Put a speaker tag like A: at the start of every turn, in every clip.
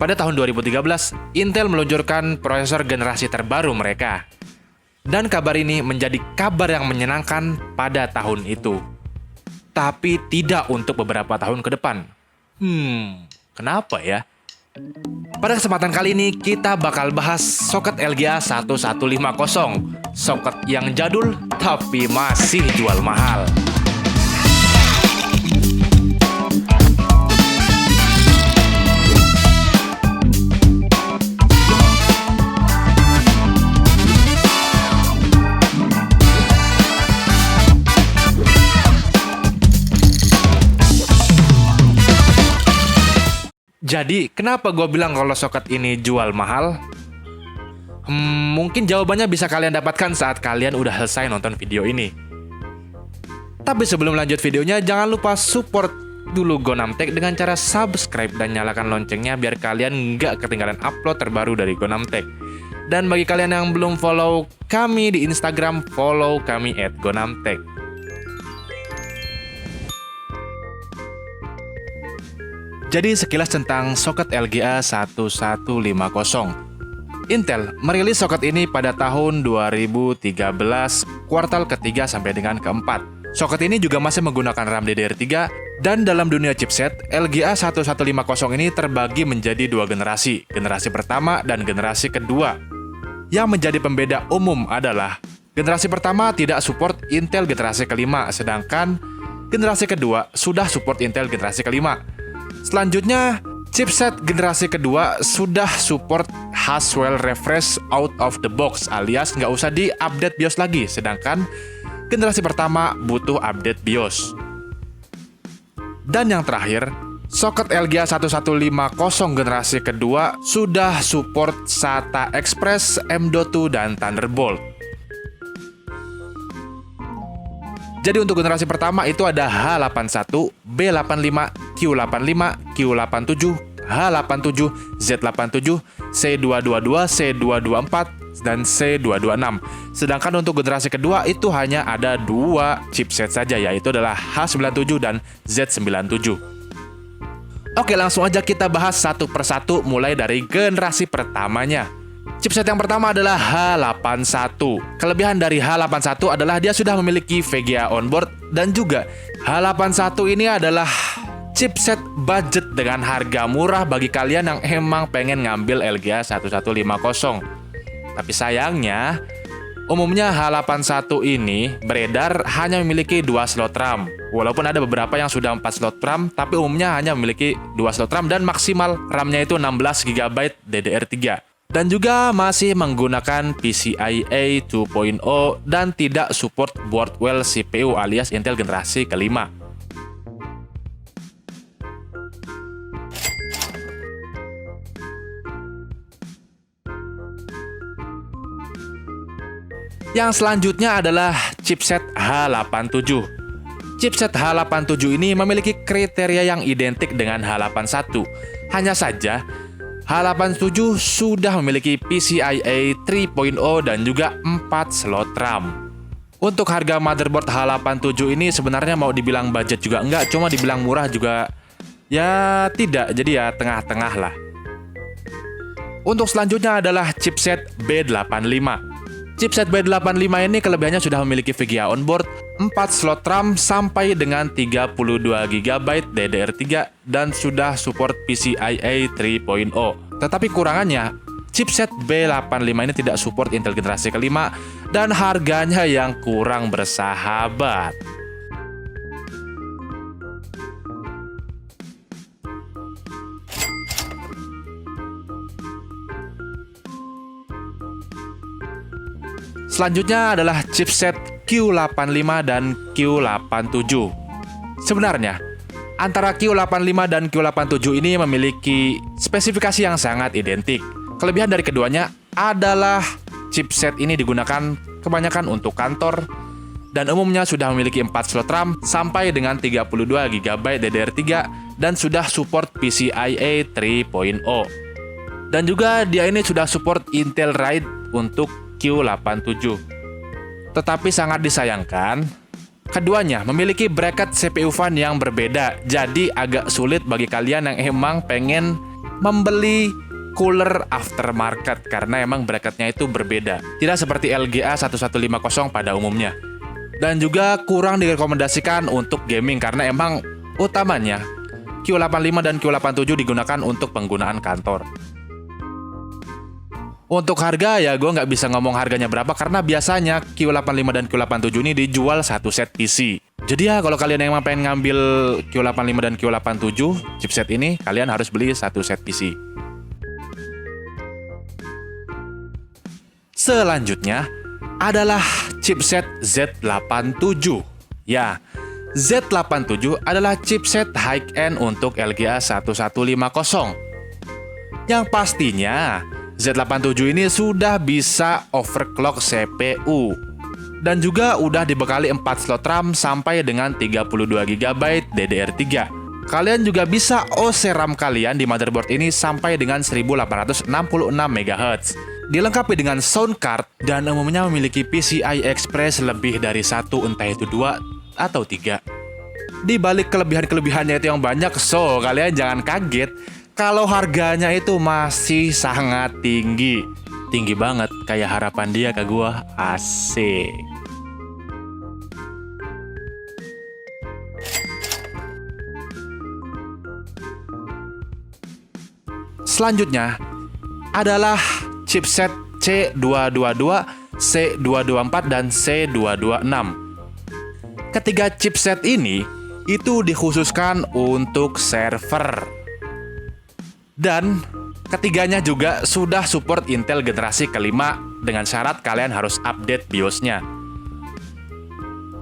A: pada tahun 2013, Intel meluncurkan prosesor generasi terbaru mereka. Dan kabar ini menjadi kabar yang menyenangkan pada tahun itu. Tapi tidak untuk beberapa tahun ke depan. Kenapa ya? Pada kesempatan kali ini kita bakal bahas soket LGA 1150. Soket yang jadul tapi masih jual mahal. Jadi, kenapa gue bilang kalau soket ini jual mahal? Mungkin jawabannya bisa kalian dapatkan saat kalian udah selesai nonton video ini. Tapi sebelum lanjut videonya, jangan lupa support dulu Gonamtech dengan cara subscribe dan nyalakan loncengnya biar kalian nggak ketinggalan upload terbaru dari Gonamtech. Dan bagi kalian yang belum follow kami di Instagram, follow kami @Gonamtech. Jadi sekilas tentang soket LGA 1150. Intel merilis soket ini pada tahun 2013, kuartal ketiga sampai dengan keempat. Soket ini juga masih menggunakan RAM DDR3, dan dalam dunia chipset, LGA 1150 ini terbagi menjadi dua generasi, generasi pertama dan generasi kedua. Yang menjadi pembeda umum adalah, generasi pertama tidak support Intel generasi kelima, sedangkan generasi kedua sudah support Intel generasi kelima. Selanjutnya, chipset generasi kedua sudah support Haswell Refresh out of the box, alias nggak usah di-update BIOS lagi, sedangkan generasi pertama butuh update BIOS. Dan yang terakhir, soket LGA 1150 generasi kedua sudah support SATA Express, M.2 dan Thunderbolt. Jadi untuk generasi pertama itu ada H81, B85, Q85, Q87, H87, Z87, C222, C224, dan C226. Sedangkan untuk generasi kedua itu hanya ada dua chipset saja, yaitu adalah H97 dan Z97. Oke, langsung aja kita bahas satu persatu mulai dari generasi pertamanya. Chipset yang pertama adalah H81. Kelebihan dari H81 adalah dia sudah memiliki VGA onboard, dan juga H81 ini adalah chipset budget dengan harga murah bagi kalian yang emang pengen ngambil LGA 1150. Tapi sayangnya, umumnya H81 ini beredar hanya memiliki 2 slot RAM. Walaupun ada beberapa yang sudah 4 slot RAM, tapi umumnya hanya memiliki 2 slot RAM dan maksimal RAM-nya itu 16 GB DDR3. Dan juga masih menggunakan PCIe 2.0 dan tidak support Broadwell CPU alias Intel generasi kelima. Yang selanjutnya adalah chipset H87. Chipset H87 ini memiliki kriteria yang identik dengan H81. Hanya saja, H87 sudah memiliki PCIe 3.0 dan juga 4 slot RAM. Untuk harga motherboard H87 ini sebenarnya mau dibilang budget juga enggak, cuma dibilang murah juga ya tidak, jadi ya tengah-tengah lah. Untuk selanjutnya adalah chipset B85. Chipset B85 ini kelebihannya sudah memiliki VGA onboard, 4 slot RAM sampai dengan 32 GB DDR3 dan sudah support PCIe 3.0. Tetapi kurangannya, chipset B85 ini tidak support Intel generasi kelima dan harganya yang kurang bersahabat. Selanjutnya adalah chipset Q85 dan Q87. Sebenarnya, antara Q85 dan Q87 ini memiliki spesifikasi yang sangat identik. Kelebihan dari keduanya adalah chipset ini digunakan kebanyakan untuk kantor dan umumnya sudah memiliki 4 slot RAM sampai dengan 32 GB DDR3 dan sudah support PCIe 3.0. Dan juga dia ini sudah support Intel Ride untuk Q87. Tetapi sangat disayangkan, keduanya memiliki bracket CPU fan yang berbeda, jadi agak sulit bagi kalian yang emang pengen membeli cooler aftermarket karena emang bracketnya itu berbeda. Tidak seperti LGA 1150 pada umumnya. Dan juga kurang direkomendasikan untuk gaming karena emang utamanya Q85 dan Q87 digunakan untuk penggunaan kantor. Untuk harga ya gue nggak bisa ngomong harganya berapa karena biasanya Q85 dan Q87 ini dijual satu set PC. Jadi ya kalau kalian emang pengen ngambil Q85 dan Q87 chipset ini, kalian harus beli satu set PC. Selanjutnya adalah chipset Z87. Ya, Z87 adalah chipset high-end untuk LGA 1150. Yang pastinya Z87 ini sudah bisa overclock CPU. Dan juga udah dibekali 4 slot RAM sampai dengan 32 GB DDR3. Kalian juga bisa OC RAM kalian di motherboard ini sampai dengan 1866 MHz. Dilengkapi dengan sound card dan umumnya memiliki PCI Express lebih dari satu, entah itu 2 atau 3. Di balik kelebihan-kelebihannya itu yang banyak, so kalian jangan kaget kalau harganya itu masih sangat tinggi. Tinggi banget, kayak harapan dia ke gua. Asik. Selanjutnya adalah chipset C222, C224, dan C226. Ketiga chipset ini itu dikhususkan untuk server. Dan ketiganya juga sudah support Intel generasi kelima dengan syarat kalian harus update BIOS-nya.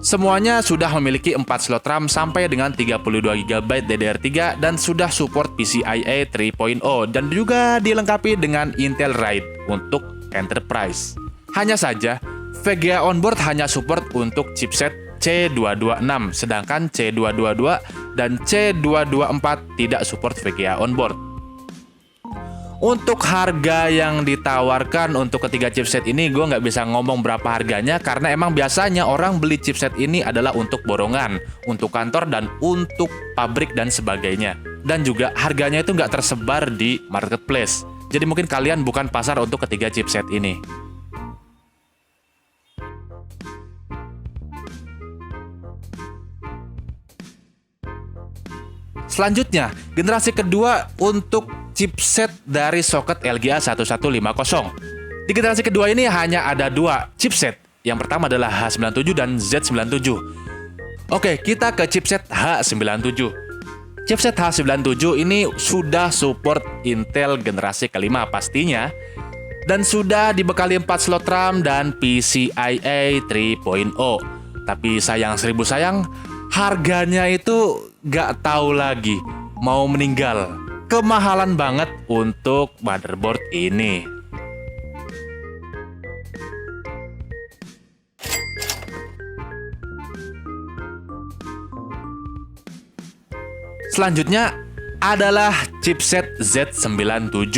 A: Semuanya sudah memiliki 4 slot RAM sampai dengan 32 GB DDR3 dan sudah support PCIe 3.0 dan juga dilengkapi dengan Intel Raid untuk Enterprise. Hanya saja, VGA onboard hanya support untuk chipset C226, sedangkan C222 dan C224 tidak support VGA onboard. Untuk harga yang ditawarkan untuk ketiga chipset ini, gue nggak bisa ngomong berapa harganya karena emang biasanya orang beli chipset ini adalah untuk borongan, untuk kantor, dan untuk pabrik dan sebagainya. Dan juga harganya itu nggak tersebar di marketplace. Jadi mungkin kalian bukan pasar untuk ketiga chipset ini. Selanjutnya, generasi kedua untuk chipset dari soket LGA 1150. Di generasi kedua ini hanya ada 2 chipset. Yang pertama adalah H97 dan Z97. Oke, kita ke chipset H97. Chipset H97 ini sudah support Intel generasi kelima pastinya. Dan sudah dibekali 4 slot RAM dan PCIe 3.0. Tapi sayang seribu sayang, harganya itu gak tahu lagi, mau meninggal. Kemahalan banget untuk motherboard ini. Selanjutnya adalah chipset Z97.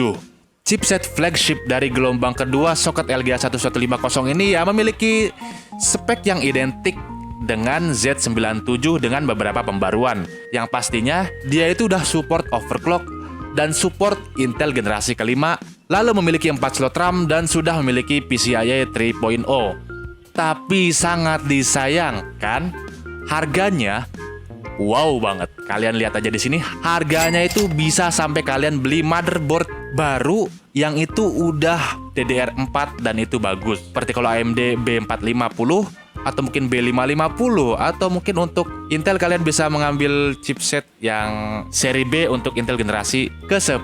A: Chipset flagship dari gelombang kedua soket LGA 1150 ini ya memiliki spek yang identik dengan Z97 dengan beberapa pembaruan. Yang pastinya dia itu udah support overclock dan support Intel generasi kelima, lalu memiliki 4 slot RAM dan sudah memiliki PCIe 3.0. Tapi sangat disayangkan harganya wow banget. Kalian lihat aja di sini, harganya itu bisa sampai kalian beli motherboard baru yang itu udah DDR4 dan itu bagus. Seperti kalau AMD B450 atau mungkin B550 atau mungkin untuk Intel kalian bisa mengambil chipset yang seri B untuk Intel generasi ke-10.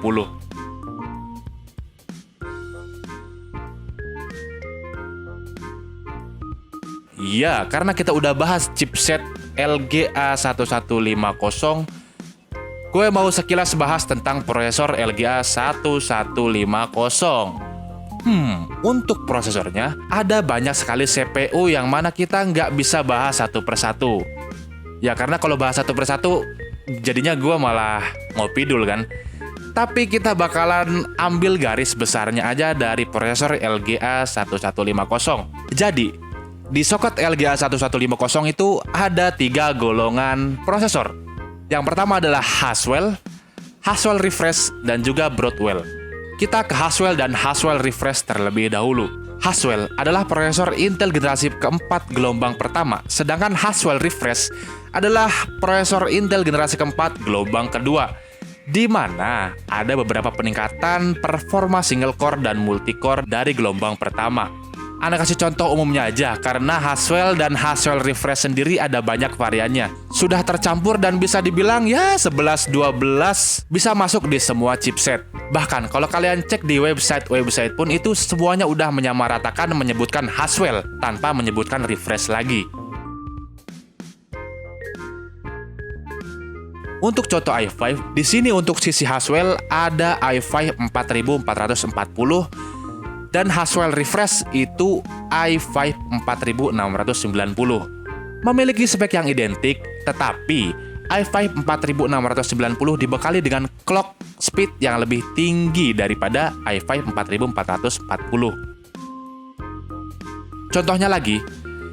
A: Iya, karena kita udah bahas chipset LGA 1150, gue mau sekilas bahas tentang prosesor LGA 1150. Untuk prosesornya, ada banyak sekali CPU yang mana kita nggak bisa bahas satu persatu. Ya karena kalau bahas satu persatu, jadinya gue malah ngopidul kan. Tapi kita bakalan ambil garis besarnya aja dari prosesor LGA 1150. Jadi, di soket LGA 1150 itu ada 3 golongan prosesor. Yang pertama adalah Haswell, Haswell Refresh, dan juga Broadwell. Kita ke Haswell dan Haswell Refresh terlebih dahulu. Haswell adalah prosesor Intel generasi keempat gelombang pertama, sedangkan Haswell Refresh adalah prosesor Intel generasi keempat gelombang kedua, di mana ada beberapa peningkatan performa single core dan multi core dari gelombang pertama. Anda kasih contoh umumnya aja, karena Haswell dan Haswell Refresh sendiri ada banyak variannya. Sudah tercampur dan bisa dibilang ya 11-12 bisa masuk di semua chipset. Bahkan kalau kalian cek di website pun itu semuanya udah menyamaratakan menyebutkan Haswell tanpa menyebutkan Refresh lagi. Untuk contoh i5, di sini untuk sisi Haswell ada i5 4440 dan Haswell Refresh itu i5 4690. Memiliki spek yang identik, tetapi i5 4690 dibekali dengan clock speed yang lebih tinggi daripada i5 4440. Contohnya lagi,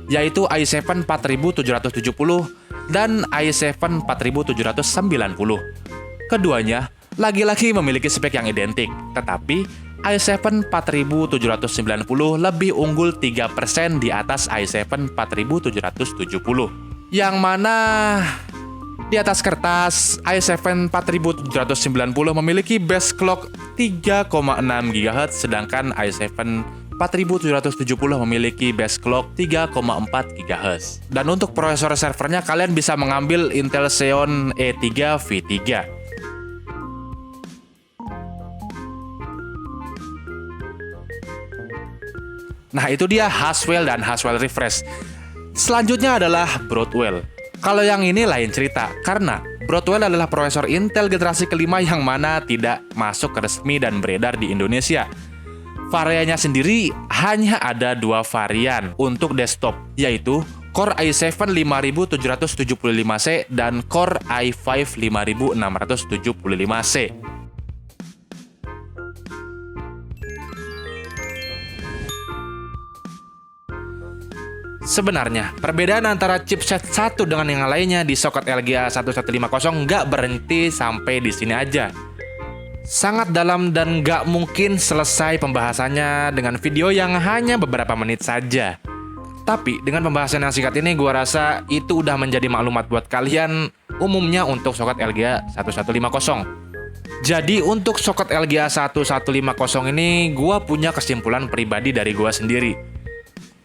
A: yaitu i7 4770 dan i7 4790. Keduanya lagi-lagi memiliki spek yang identik, tetapi i7 4790 lebih unggul 3% di atas i7 4770. Yang mana di atas kertas i7 4790 memiliki base clock 3,6 GHz, sedangkan i7 4770 memiliki base clock 3,4 GHz. Dan untuk prosesor servernya kalian bisa mengambil Intel Xeon E3 V3. Nah, itu dia Haswell dan Haswell Refresh. Selanjutnya adalah Broadwell. Kalau yang ini lain cerita, karena Broadwell adalah prosesor Intel generasi kelima yang mana tidak masuk resmi dan beredar di Indonesia. Variannya sendiri hanya ada 2 varian untuk desktop, yaitu Core i7 5775C dan Core i5 5675C. Sebenarnya, perbedaan antara chipset satu dengan yang lainnya di soket LGA 1150 nggak berhenti sampai di sini aja. Sangat dalam dan nggak mungkin selesai pembahasannya dengan video yang hanya beberapa menit saja. Tapi dengan pembahasan yang singkat ini, gua rasa itu udah menjadi maklumat buat kalian umumnya untuk soket LGA 1150. Jadi untuk soket LGA 1150 ini, gua punya kesimpulan pribadi dari gua sendiri.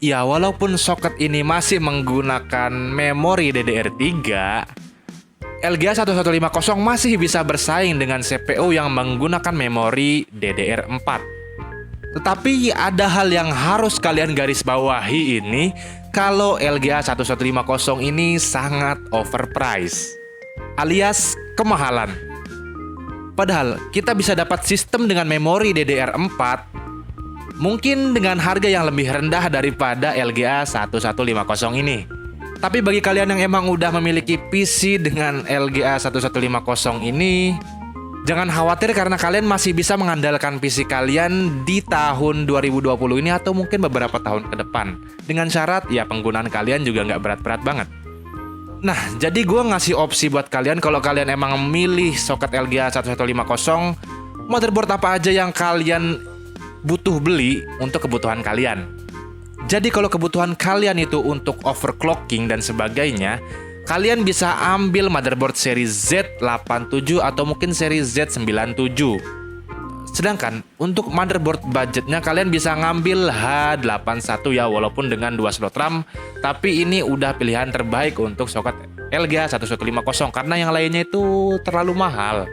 A: Ya, walaupun soket ini masih menggunakan memori DDR3, LGA 1150 masih bisa bersaing dengan CPU yang menggunakan memori DDR4. Tetapi ada hal yang harus kalian garis bawahi ini, kalau LGA 1150 ini sangat overpriced, alias kemahalan. Padahal kita bisa dapat sistem dengan memori DDR4 mungkin dengan harga yang lebih rendah daripada LGA 1150 ini. Tapi bagi kalian yang emang udah memiliki PC dengan LGA 1150 ini, jangan khawatir karena kalian masih bisa mengandalkan PC kalian di tahun 2020 ini atau mungkin beberapa tahun ke depan. Dengan syarat ya penggunaan kalian juga nggak berat-berat banget. Nah, jadi gue ngasih opsi buat kalian kalau kalian emang memilih soket LGA 1150, motherboard apa aja yang kalian butuh beli untuk kebutuhan kalian. Jadi kalau kebutuhan kalian itu untuk overclocking dan sebagainya, kalian bisa ambil motherboard seri Z87 atau mungkin seri Z97. Sedangkan untuk motherboard budgetnya kalian bisa ngambil H81 ya, walaupun dengan 2 slot RAM, tapi ini udah pilihan terbaik untuk soket LGA 1150 karena yang lainnya itu terlalu mahal.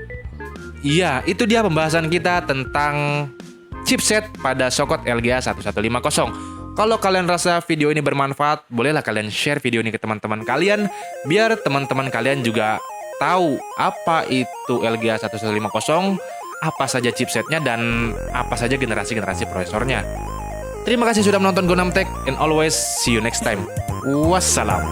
A: Iya, itu dia pembahasan kita tentang chipset pada soket LGA 1150. Kalau kalian rasa video ini bermanfaat, bolehlah kalian share video ini ke teman-teman kalian, biar teman-teman kalian juga tahu apa itu LGA 1150, apa saja chipsetnya, dan apa saja generasi-generasi prosesornya. Terima kasih sudah menonton Gonam Tech, and always see you next time. Wassalam.